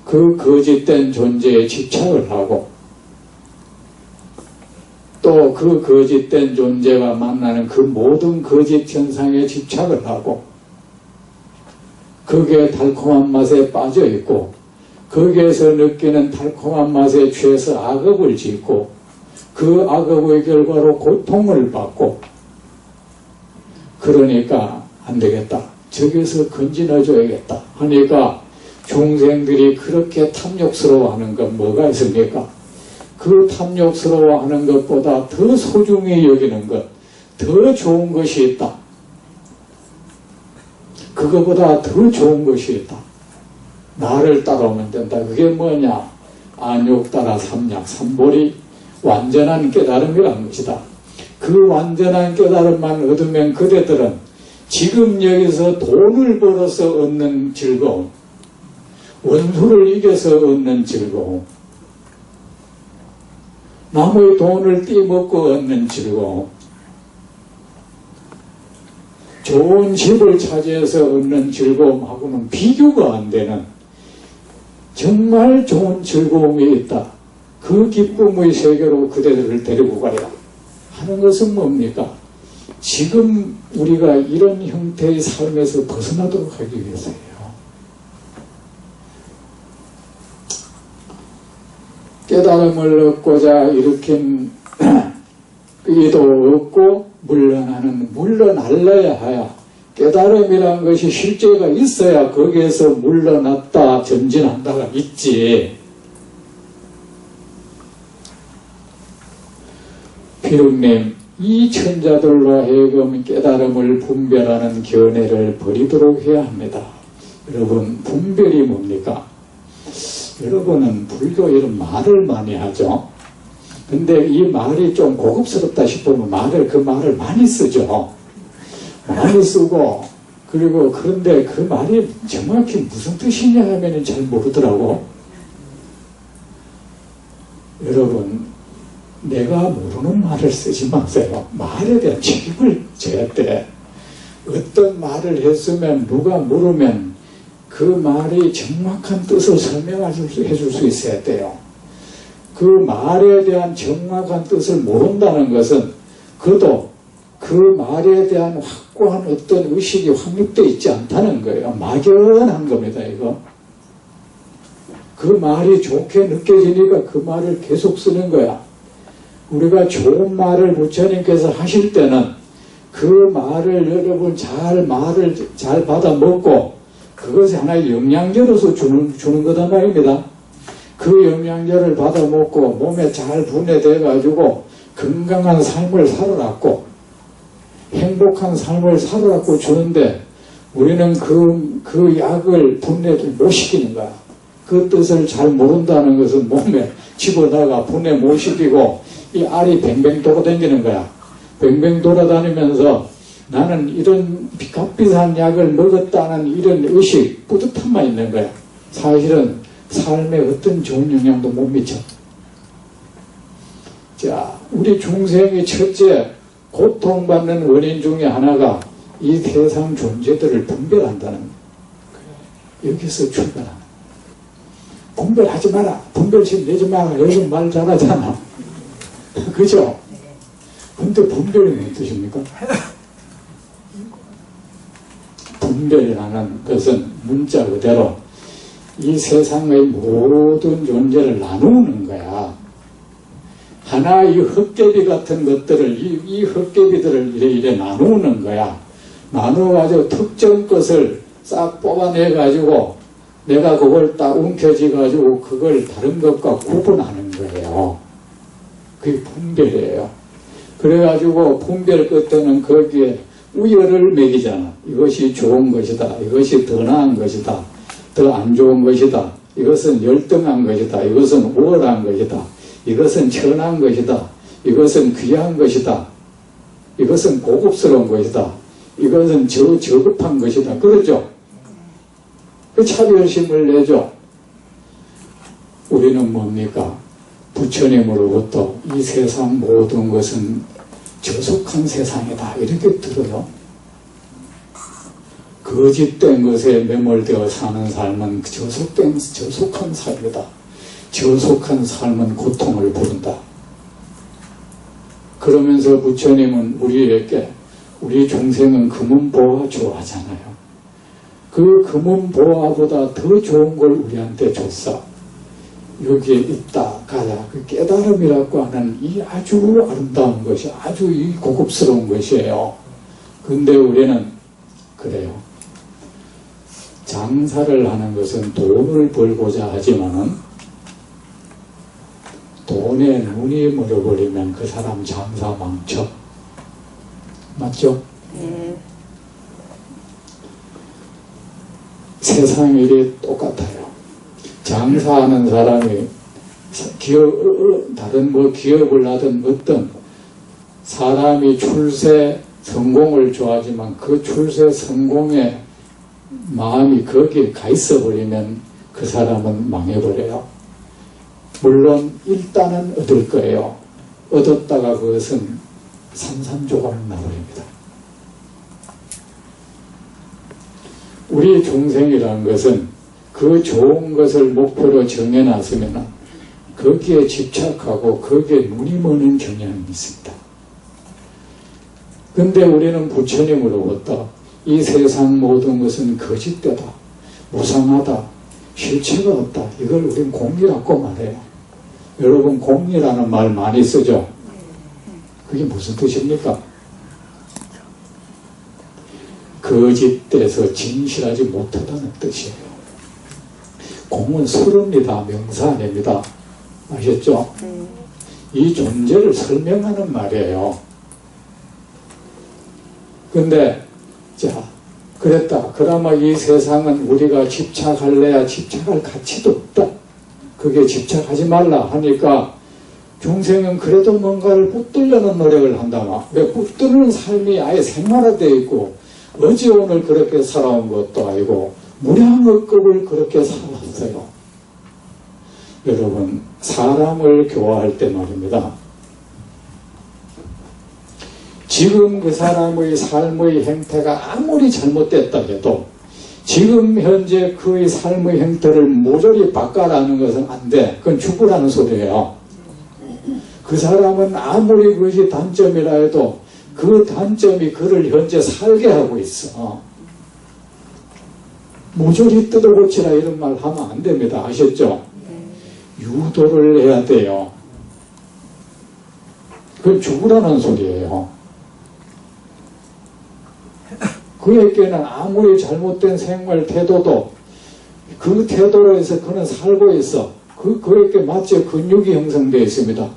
그 거짓된 존재에 집착을 하고 또 그 거짓된 존재가 만나는 그 모든 거짓 현상에 집착을 하고 거기에 달콤한 맛에 빠져 있고 거기에서 느끼는 달콤한 맛에 취해서 악업을 짓고 그 악업의 결과로 고통을 받고 그러니까 안 되겠다. 저기서 건진해 줘야겠다 하니까 중생들이 그렇게 탐욕스러워하는 건 뭐가 있습니까? 그 탐욕스러워하는 것보다 더 소중히 여기는 것, 더 좋은 것이 있다. 그거보다 더 좋은 것이 있다. 나를 따라오면 된다. 그게 뭐냐? 안욕 따라 삼약, 삼보리, 완전한 깨달음이란 것이다. 그 완전한 깨달음만 얻으면 그대들은 지금 여기서 돈을 벌어서 얻는 즐거움, 원수를 이겨서 얻는 즐거움, 남의 돈을 떼먹고 얻는 즐거움, 좋은 집을 차지해서 얻는 즐거움하고는 비교가 안 되는 정말 좋은 즐거움이 있다. 그 기쁨의 세계로 그대들을 데리고 가야 하는 것은 뭡니까? 지금 우리가 이런 형태의 삶에서 벗어나도록 하기 위해서예요. 깨달음을 얻고자 일으킨 이도 없고 물러날라야 하야. 깨달음이라는 것이 실제가 있어야 거기에서 물러났다 전진한다가 있지. 비룡님, 이 천자들로 하여금 깨달음을 분별하는 견해를 버리도록 해야 합니다. 여러분, 분별이 뭡니까? 여러분은 불교 이런 말을 많이 하죠. 근데 이 말이 좀 고급스럽다 싶으면 그 말을 많이 쓰죠. 많이 쓰고, 그리고 그런데 그 말이 정확히 무슨 뜻이냐 하면 잘 모르더라고. 여러분, 내가 모르는 말을 쓰지 마세요. 말에 대한 책임을 져야 돼. 어떤 말을 했으면 누가 물으면 그 말이 정확한 뜻을 설명해 줄 수 있어야 돼요. 그 말에 대한 정확한 뜻을 모른다는 것은 그도 그 말에 대한 확고한 어떤 의식이 확립되어 있지 않다는 거예요. 막연한 겁니다, 이거. 그 말이 좋게 느껴지니까 그 말을 계속 쓰는 거야. 우리가 좋은 말을 부처님께서 하실 때는 그 말을 여러분 말을 잘 받아 먹고 그것이 하나의 영양제로서 주는 거단 말입니다. 그 영양제를 받아 먹고 몸에 잘 분해돼 가지고 건강한 삶을 살아왔고 행복한 삶을 살아왔고 주는데 우리는 그 약을 분해를 못 시키는 거야. 그 뜻을 잘 모른다는 것은 몸에 집어다가 분해 못 시키고 이 알이 뱅뱅 돌아다니는 거야. 뱅뱅 돌아다니면서 나는 이런 값비싼 약을 먹었다는 이런 의식, 뿌듯함만 있는 거야. 사실은 삶에 어떤 좋은 영향도 못 미쳐. 자, 우리 중생이 첫째 고통받는 원인 중에 하나가 이 세상 존재들을 분별한다는 거예요. 여기서 출발하는 거예요. 분별하지 마라. 분별심 내지 마라. 요즘 말 잘하잖아. 그죠? 근데 분별이 무슨 뜻입니까? 분별이라는 것은 문자 그대로 이 세상의 모든 존재를 나누는 거야. 하나 이 헛개비 같은 것들을 이 헛개비들을 이래 나누는 거야. 나누어가지고 특정 것을 싹 뽑아내가지고 내가 그걸 딱 움켜쥐가지고 그걸 다른 것과 구분하는 거예요. 그게 분별이에요. 그래가지고 분별 끝에는 거기에 우열을 매기잖아. 이것이 좋은 것이다. 이것이 더 나은 것이다. 더 안 좋은 것이다. 이것은 열등한 것이다. 이것은 우월한 것이다. 이것은 천한 것이다. 이것은 귀한 것이다. 이것은 고급스러운 것이다. 이것은 저급한 것이다. 그러죠? 그 차별심을 내죠. 우리는 뭡니까? 부처님으로부터 이 세상 모든 것은 저속한 세상이다. 이렇게 들어요. 거짓된 것에 매몰되어 사는 삶은 저속한 삶이다. 저속한 삶은 고통을 부른다. 그러면서 부처님은 우리에게 우리 중생은 금은보화 좋아하잖아요. 그 금은보화보다 더 좋은 걸 우리한테 줬어. 여기에 있다 가자. 그 깨달음이라고 하는 이 아주 아름다운 것이 아주 이 고급스러운 것이에요. 근데 우리는 그래요. 장사를 하는 것은 돈을 벌고자 하지만은 돈에 눈이 멀어버리면 그 사람 장사 망쳐. 맞죠? 세상 일이 똑같아요. 장사하는 사람이 다른 기업을 하든 어떤 사람이 출세 성공을 좋아하지만 그 출세 성공에 마음이 거기에 가 있어 버리면 그 사람은 망해버려요. 물론 일단은 얻을 거예요. 얻었다가 그것은 산산조각 나버립니다. 우리 중생이라는 것은 그 좋은 것을 목표로 정해놨으면 거기에 집착하고 거기에 눈이 머는 경향이 있습니다. 근데 우리는 부처님으로부터 이 세상 모든 것은 거짓되다, 무상하다, 실체가 없다. 이걸 우리는 공리라고 말해요. 여러분 공리라는 말 많이 쓰죠? 그게 무슨 뜻입니까? 거짓돼서 진실하지 못하다는 뜻이에요. 공은 설입니다. 명사 아닙니다. 아셨죠? 이 존재를 설명하는 말이에요. 근데 자 그랬다. 그나마 이 세상은 우리가 집착할래야 집착할 가치도 없다. 그게 집착하지 말라 하니까 중생은 그래도 뭔가를 붙들려는 노력을 한다. 왜 붙드는 삶이 아예 생활화되어 있고 어제 오늘 그렇게 살아온 것도 아니고 무량억급을 그렇게 살았어요. 여러분 사람을 교화할 때 말입니다. 지금 그 사람의 삶의 행태가 아무리 잘못됐다 해도 지금 현재 그의 삶의 행태를 모조리 바꿔라는 것은 안 돼. 그건 죽으라는 소리예요. 그 사람은 아무리 그것이 단점이라 해도 그 단점이 그를 현재 살게 하고 있어. 모조리 뜯어고치라 이런 말 하면 안 됩니다. 아셨죠? 유도를 해야 돼요. 그건 죽으라는 소리예요. 그에게는 아무리 잘못된 생활 태도도 그 태도로 해서 그는 살고 있어. 그에게 맞죠? 근육이 형성되어 있습니다.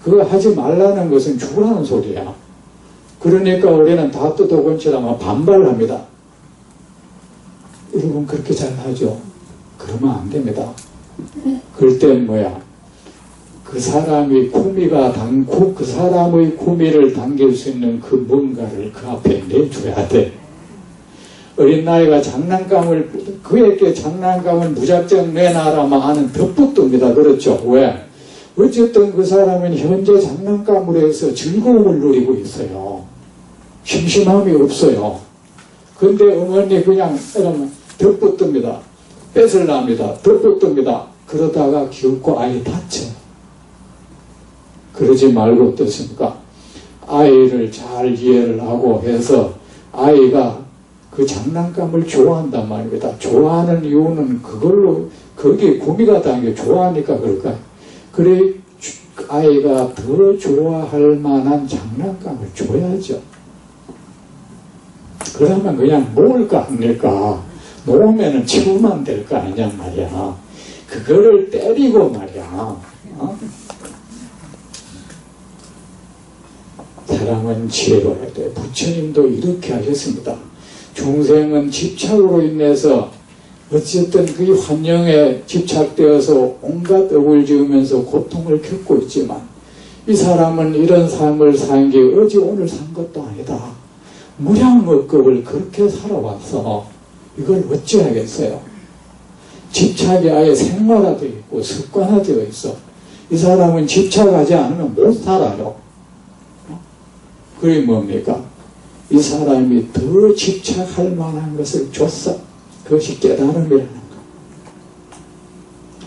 그거 하지 말라는 것은 죽으라는 소리야. 그러니까 우리는 다 뜯어곤치라면 반발합니다. 여러분 그렇게 잘 하죠? 그러면 안 됩니다. 그럴 땐 뭐야? 그 사람이 그 사람의 구미를 당길 수 있는 그 뭔가를 그 앞에 내줘야 돼. 어린 나이가 그에게 장난감을 무작정 내놔라만 하는 덧붙듭니다. 그렇죠? 왜? 어쨌든 그 사람은 현재 장난감으로 해서 즐거움을 누리고 있어요. 심심함이 없어요. 근데 어머니 그냥 이러면 덧붙듭니다. 뺏으랍니다. 덧붙듭니다. 그러다가 기웃고 아이 다쳐. 그러지 말고 어떻습니까? 아이를 잘 이해를 하고 해서 아이가 그 장난감을 좋아한단 말입니다. 좋아하는 이유는 그걸로 거기에 구미가 다는 게 좋아하니까 그럴까요? 그래 아이가 더 좋아할 만한 장난감을 줘야죠. 그러면 그냥 놓을까 합니까? 놓으면은 치우면 될 거 아니냐 말이야. 그거를 때리고 말이야. 사람은 지혜로워야 돼. 부처님도 이렇게 하셨습니다. 중생은 집착으로 인해서 어쨌든 그 환경에 집착되어서 온갖 업을 지으면서 고통을 겪고 있지만 이 사람은 이런 삶을 산 게 어제 오늘 산 것도 아니다. 무량업급을 그렇게 살아왔어. 이걸 어찌하겠어요? 집착이 아예 생활화되어 있고 습관화되어 있어. 이 사람은 집착하지 않으면 못 살아요. 그게 뭡니까? 이 사람이 더 집착할 만한 것을 줬어. 그것이 깨달음이라는 것.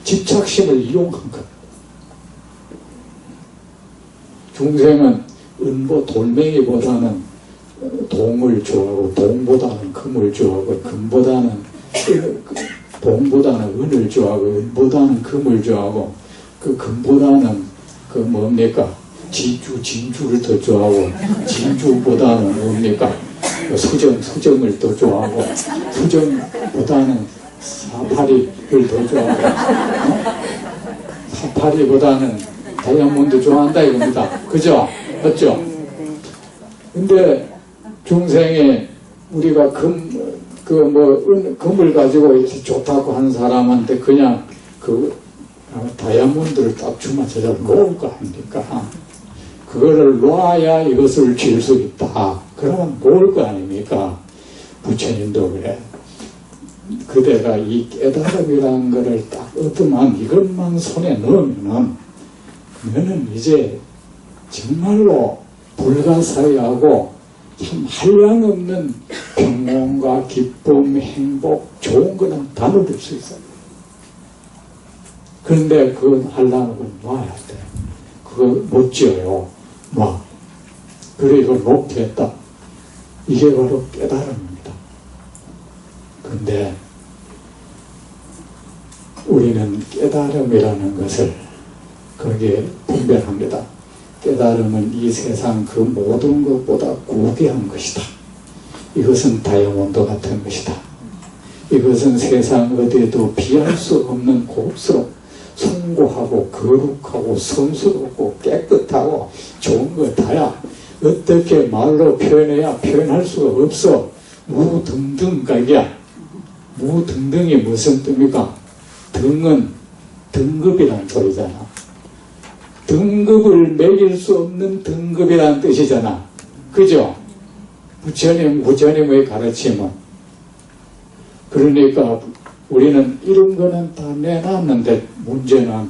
집착심을 이용한 것. 중생은 은보 돌멩이보다는 동을 좋아하고 동보다는 금을 좋아하고 금보다는 동보다는 은을 좋아하고 은보다는 금을 좋아하고 그 금보다는 그 뭡니까? 진주를 더 좋아하고 진주보다는 뭡니까? 수정을 더 좋아하고 수정보다는 사파리를 더 좋아하고 사파리보다는 다이아몬드 좋아한다 이겁니다. 그죠? 맞죠? 근데 중생에 우리가 금을 가지고 좋다고 하는 사람한테 그냥 다이아몬드를 딱 주면 제대로 놓을 거 아닙니까? 그거를 놓아야 이것을 질 수 있다. 그러면 놓을 거 아닙니까? 부처님도 그래. 그대가 이 깨달음이라는 거를 딱 얻으면 이것만 손에 넣으면은 너는 이제 정말로 불가사의하고 참 한량없는 평온과 기쁨, 행복, 좋은 거는 다 얻을 수 있어요. 그런데 그건 하려면 놔야 돼. 그거 못 지어요. 놔. 그래 이걸 놓게 했다. 이게 바로 깨달음입니다. 그런데 우리는 깨달음이라는 것을 거기에 분별합니다. 깨달음은 이 세상 그 모든 것보다 고귀한 것이다. 이것은 다이아몬드 같은 것이다. 이것은 세상 어디에도 비할 수 없는 곱스럽고 숭고하고 거룩하고 성스럽고 깨끗하고 좋은 거 다야. 어떻게 말로 표현해야 표현할 수가 없어. 무등등각이야. 무등등이 무슨 뜻입니까? 등은 등급이라는 소리잖아. 등급을 매길 수 없는 등급이라는 뜻이잖아. 그죠? 부처님의 가르침은. 그러니까 우리는 이런 거는 다 내놨는데 문제는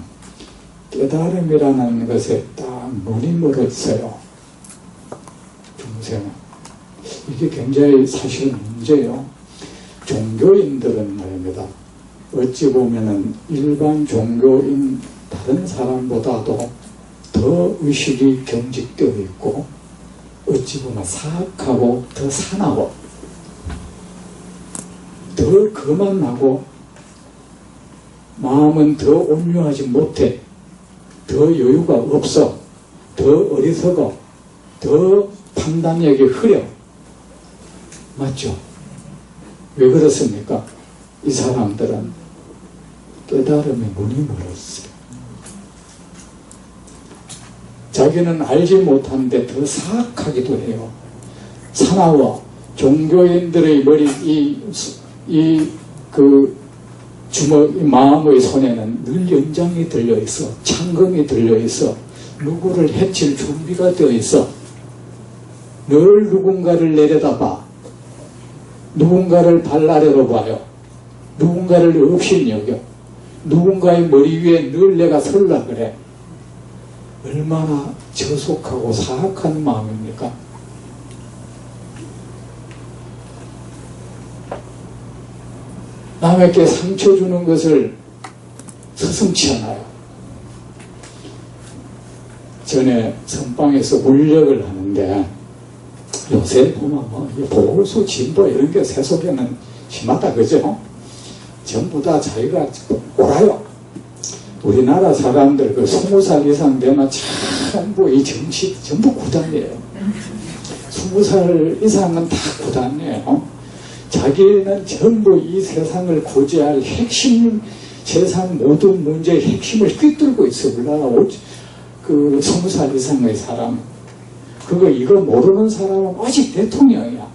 깨달음이라는 것에 딱 눈이 멀었어요. 중생은. 이게 굉장히 사실 문제예요. 종교인들은 말입니다. 어찌 보면은 일반 종교인 다른 사람보다도 더 의식이 경직되어 있고 어찌 보면 사악하고 더 산하고 더 거만하고 마음은 더 온유하지 못해. 더 여유가 없어. 더 어리석어, 더 판단력이 흐려. 맞죠? 왜 그렇습니까? 이 사람들은 깨달음의 문이 멀었어요. 자기는 알지 못하는데 더 사악하기도 해요. 사나워 종교인들의 머리 주먹, 이 마음의 손에는 늘 연장이 들려있어. 창검이 들려있어. 누구를 해칠 준비가 되어있어. 늘 누군가를 내려다봐. 누군가를 발 아래로 봐요. 누군가를 업신여겨. 누군가의 머리 위에 늘 내가 설라 그래. 얼마나 저속하고 사악한 마음입니까? 남에게 상처 주는 것을 서슴지 않아요. 전에 선방에서 물력을 하는데 요새 보면 보수 진보 이런 게 세속에는 심하다 그죠? 전부 다 자기가 옳아요. 우리나라 사람들 20살 이상 되면 전부 이 정치 전부 구단이에요. 20살 이상은 다 구단이에요. 자기는 전부 이 세상을 고지할 핵심, 세상 모든 문제의 핵심을 꿰뚫고 있어. 우리나라 20살 이상의 사람. 이거 모르는 사람은 오직 대통령이야.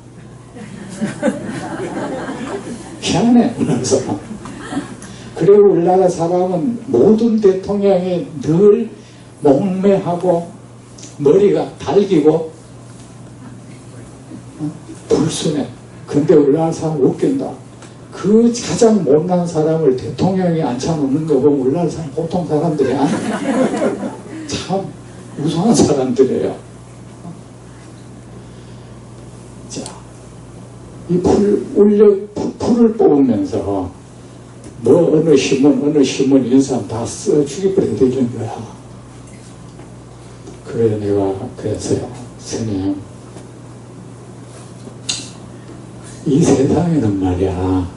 희한해, 우리나라 사람. 그리고 우리나라 사람은 모든 대통령이 늘 몽매하고 머리가 달기고 불순해. 근데 우리나라 사람 웃긴다. 그 가장 못난 사람을 대통령이 앉혀놓는 거 보면 우리나라 사람 보통 사람들이 아니야. 참 우수한 사람들이에요. 자, 이 풀을 뽑으면서 어느 신문 이런 사람 다 죽여버려야 되는 거야. 그래 내가 그래서요, 스님, 이 세상에는 말이야,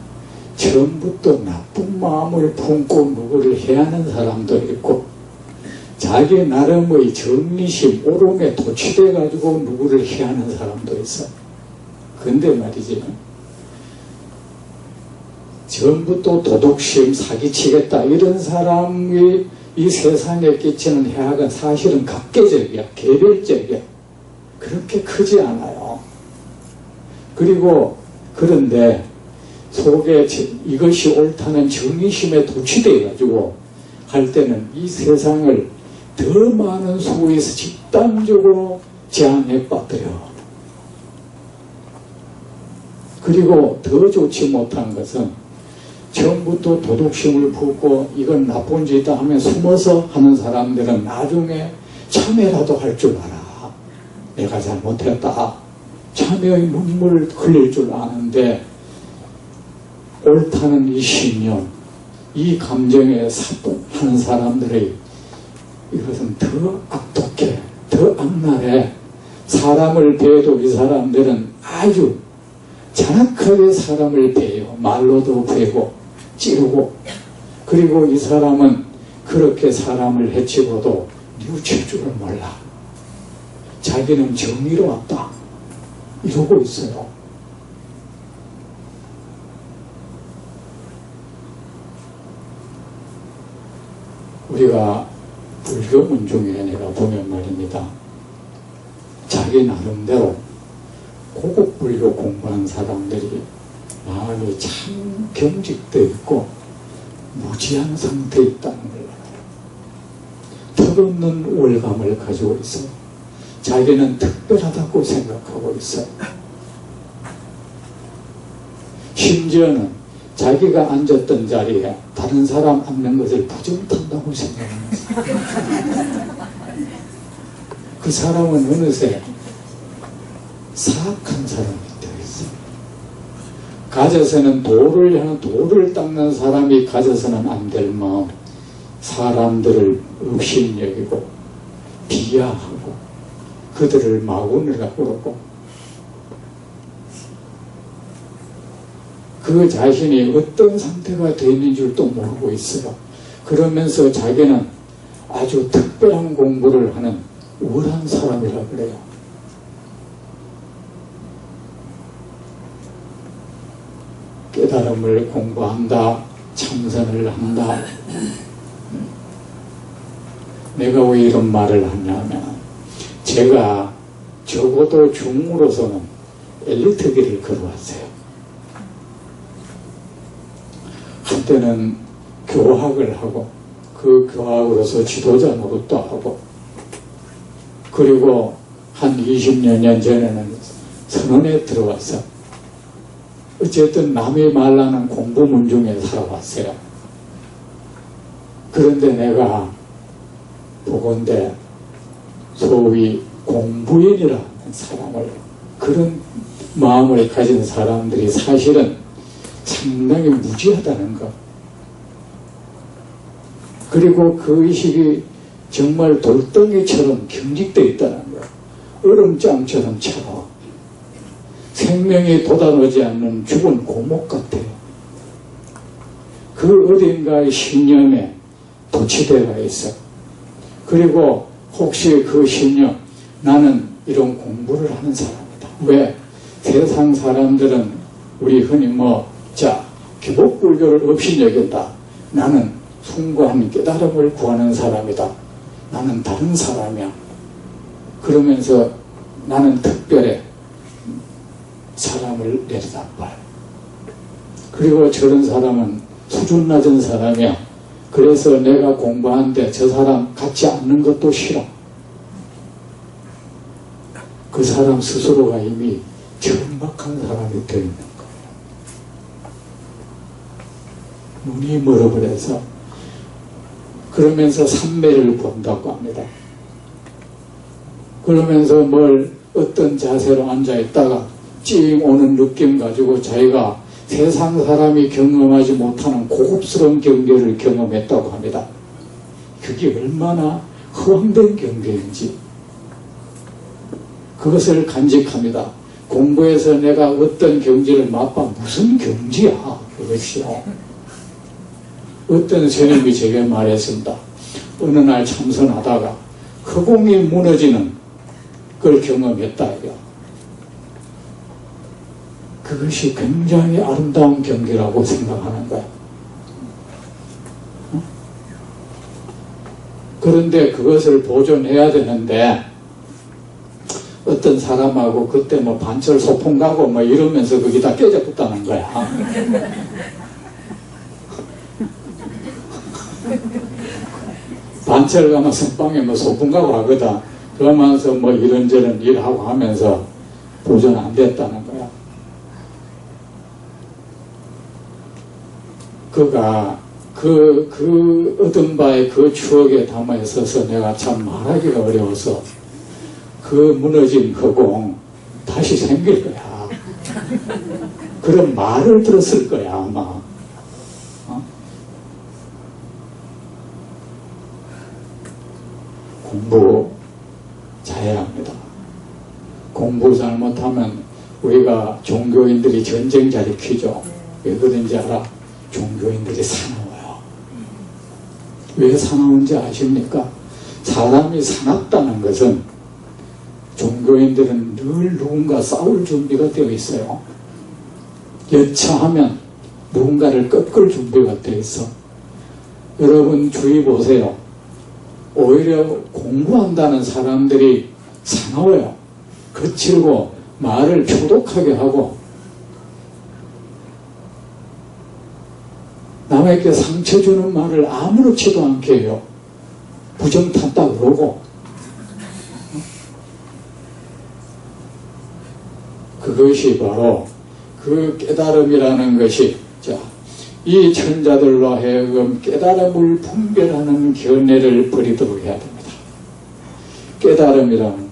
처음부터 나쁜 마음을 품고 누구를 해하는 사람도 있고, 자기 나름의 정리심, 오름에 도취돼가지고 누구를 해하는 사람도 있어. 근데 말이지, 처음부터 도덕심, 사기치겠다 이런 사람이 이 세상에 끼치는 해악은 사실은 각계적이야, 개별적이야. 그렇게 크지 않아요. 그리고 그런데 속에 이것이 옳다는 정의심에 도취되어가지고 할 때는 이 세상을 더 많은 수에서 집단적으로 제한해 빠뜨려. 그리고 더 좋지 못한 것은 처음부터 도덕심을 품고 이건 나쁜 짓이다 하면 숨어서 하는 사람들은 나중에 참회라도 할 줄 알아. 내가 잘못했다. 참회의 눈물을 흘릴 줄 아는데 옳다는 이 신념, 이 감정에 사뿐하는 사람들의 이것은 더 악독해, 더 악랄해. 사람을 배도 이 사람들은 아주 잔악하게 사람을 배요. 말로도 배고 찌르고. 그리고 이 사람은 그렇게 사람을 해치고도 뉘우칠 줄을 몰라. 자기는 정의로 왔다 이러고 있어요. 우리가 불교문 중에 내가 보면 말입니다, 자기 나름대로 고급 불교 공부한 사람들이 마음이 참 경직되어 있고 무지한 상태에 있다는 걸 알아요. 턱없는 우월감을 가지고 있어. 자기는 특별하다고 생각하고 있어요. 심지어는 자기가 앉았던 자리에 다른 사람 앉는 것을 부정탄다고 생각합니다. 그 사람은 어느새 사악한 사람이 되어 있어요. 가져서는 돌을 닦는 사람이 가져서는 안 될 마음, 사람들을 업신여기고 비하하고 그들을 마구니라고 그러고, 그 자신이 어떤 상태가 되어 있는 줄도 모르고 있어요. 그러면서 자기는 아주 특별한 공부를 하는 우월한 사람이라 그래요. 깨달음을 공부한다, 참선을 한다. 내가 왜 이런 말을 하냐면, 제가 적어도 중으로서는 엘리트 길을 걸어왔어요. 한때는 교학을 하고, 그 교학으로서 지도자 노릇도 하고, 그리고 한 20여 년 전에는 선원에 들어와서 어쨌든 남이 말하는 공부문 중에 살아왔어요. 그런데 내가 보건대 소위 공부인이라는 사람을, 그런 마음을 가진 사람들이 사실은 상당히 무지하다는 것. 그리고 그 의식이 정말 돌덩이처럼 경직되어 있다는 것. 얼음장처럼 차가워. 생명이 돋아오지 않는 죽은 고목 같아요. 그 어딘가의 신념에 도취되어 있어. 그리고 혹시 그 신념, 나는 이런 공부를 하는 사람이다. 왜? 세상 사람들은 우리 흔히 기복불교를 없이 여긴다. 나는 숭고한 깨달음을 구하는 사람이다. 나는 다른 사람이야. 그러면서 나는 특별해. 사람을 내려다봐요. 그리고 저런 사람은 수준 낮은 사람이야. 그래서 내가 공부하는데 저 사람 같지 않는 것도 싫어. 그 사람 스스로가 이미 천박한 사람이 되어 있는 거예요. 눈이 멀어버려서. 그러면서 삼매를 본다고 합니다. 그러면서 어떤 자세로 앉아있다가 찡 오는 느낌 가지고 자기가 세상 사람이 경험하지 못하는 고급스러운 경계를 경험했다고 합니다. 그게 얼마나 허황된 경계인지 그것을 간직합니다. 공부해서 내가 어떤 경지를 맛봐. 무슨 경지야 그것이요. 어떤 스님이 제게 말했습니다. 어느 날 참선하다가 허공이 무너지는 걸 경험했다 이거. 그것이 굉장히 아름다운 경기라고 생각하는 거야. 그런데 그것을 보존해야 되는데 어떤 사람하고 그때 반철 소풍 가고 이러면서 그게 다 깨졌다는 거야. 반철 가면 선방에 소풍 가고 하거든. 그러면서 이런저런 일하고 하면서 보존 안 됐다는 거야. 그가 그 얻은 바의 그 추억에 담아 있어서 내가 참 말하기가 어려워서 그 무너진 허공 다시 생길 거야. 그런 말을 들었을 거야 아마. 공부 잘해야 합니다. 공부 잘못하면 우리가 종교인들이 전쟁 일으키죠. 왜 그런지 알아? 종교인들이 사나워요. 왜 사나운지 아십니까? 사람이 사납다는 것은 종교인들은 늘 누군가 싸울 준비가 되어 있어요. 여차하면 누군가를 꺾을 준비가 되어 있어. 여러분 주의 보세요. 오히려 공부한다는 사람들이 사나워요. 거칠고 말을 표독하게 하고 남에게 상처 주는 말을 아무렇지도 않게 해요. 부정탔다 그러고. 그것이 바로 그 깨달음이라는 것이 이 천자들로 하여금 깨달음을 분별하는 견해를 버리도록 해야 됩니다. 깨달음이란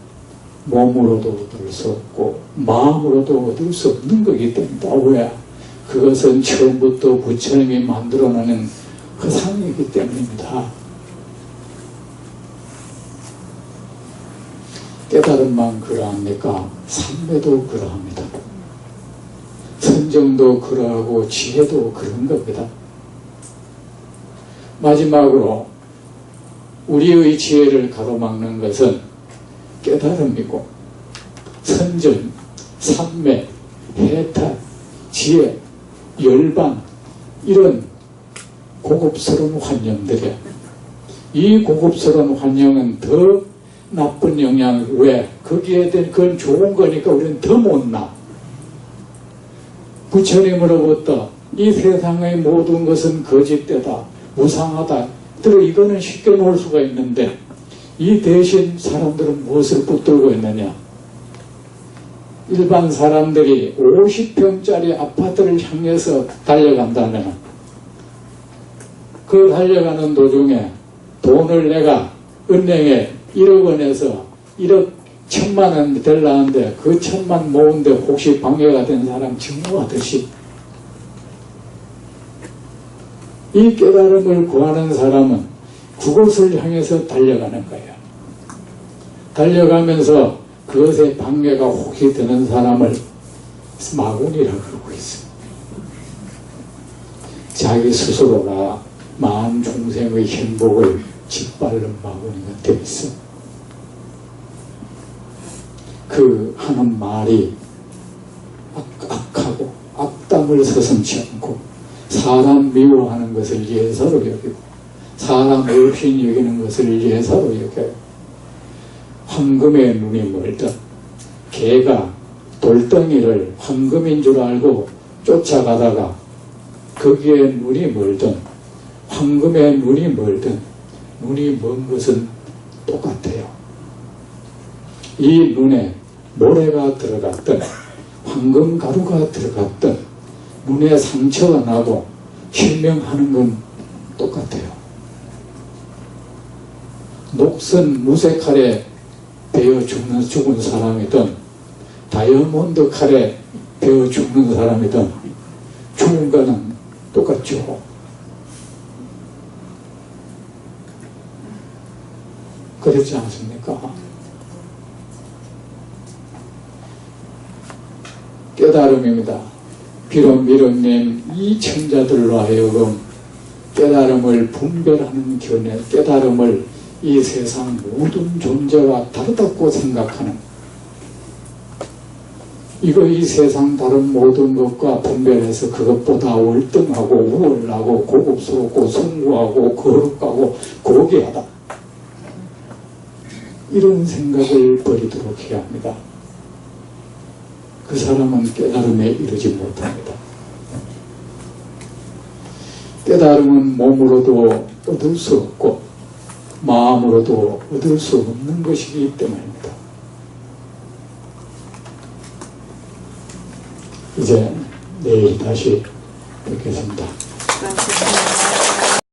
몸으로도 얻을 수 없고 마음으로도 얻을 수 없는 거기 때문이다. 왜? 그것은 처음부터 부처님이 만들어내는 허상이기 때문입니다. 깨달음만 그러합니까? 삼매도 그러합니다. 선정도 그러하고 지혜도 그런 겁니다. 마지막으로 우리의 지혜를 가로막는 것은 깨달음이고 선전, 산매, 해탈, 지혜, 열반 이런 고급스러운 환영들이야. 이 고급스러운 환영은 더 나쁜 영향, 왜? 거기에 대한 그건 좋은 거니까 우리는 더 못나. 부처님으로부터 이 세상의 모든 것은 거짓되다, 무상하다. 들어 이거는 쉽게 놓을 수가 있는데 이 대신 사람들은 무엇을 붙들고 있느냐? 일반 사람들이 50평짜리 아파트를 향해서 달려간다면 그 달려가는 도중에 돈을 내가 은행에 1억 원에서 1억 1,000만 원 되려는데 그 1,000만 모은데 혹시 방해가 된 사람 증오하듯이 이 깨달음을 구하는 사람은 그곳을 향해서 달려가는 거예요. 달려가면서 그것에 방해가 혹시 되는 사람을 마군이라고 그러고 있어요. 자기 스스로가 만 중생의 행복을 짓밟는 마군이가 되어 있어. 그 하는 말이 악하고 악담을 서슴지 않고 사람 미워하는 것을 예사로 여기고 사람 없인 여기는 것을 예사로 여겨요. 황금의 눈이 멀던 개가 돌덩이를 황금인 줄 알고 쫓아가다가 거기에 눈이 멀던 황금의 눈이 멀던 눈이 먼 것은 똑같아요. 이 눈에 모래가 들어갔던 황금 가루가 들어갔던 눈에 상처가 나고 실명하는 건 똑같아요. 녹슨 무쇠칼에 베어 죽은 사람이든 다이아몬드 칼에 베어 죽는 사람이든 죽은 거는 똑같죠. 그렇지 않습니까? 깨달음입니다. 비록 미륵님 이 청자들로 하여금 깨달음을 분별하는 견해, 깨달음을 이 세상 모든 존재가 다르다고 생각하는 이거 이 세상 다른 모든 것과 분별해서 그것보다 월등하고 우월하고 고급스럽고 숭고하고 거룩하고 고귀하다 이런 생각을 버리도록 해야 합니다. 그 사람은 깨달음에 이르지 못합니다. 깨달음은 몸으로도 얻을 수 없고 마음으로도 얻을 수 없는 것이기 때문입니다. 이제 내일 다시 뵙겠습니다.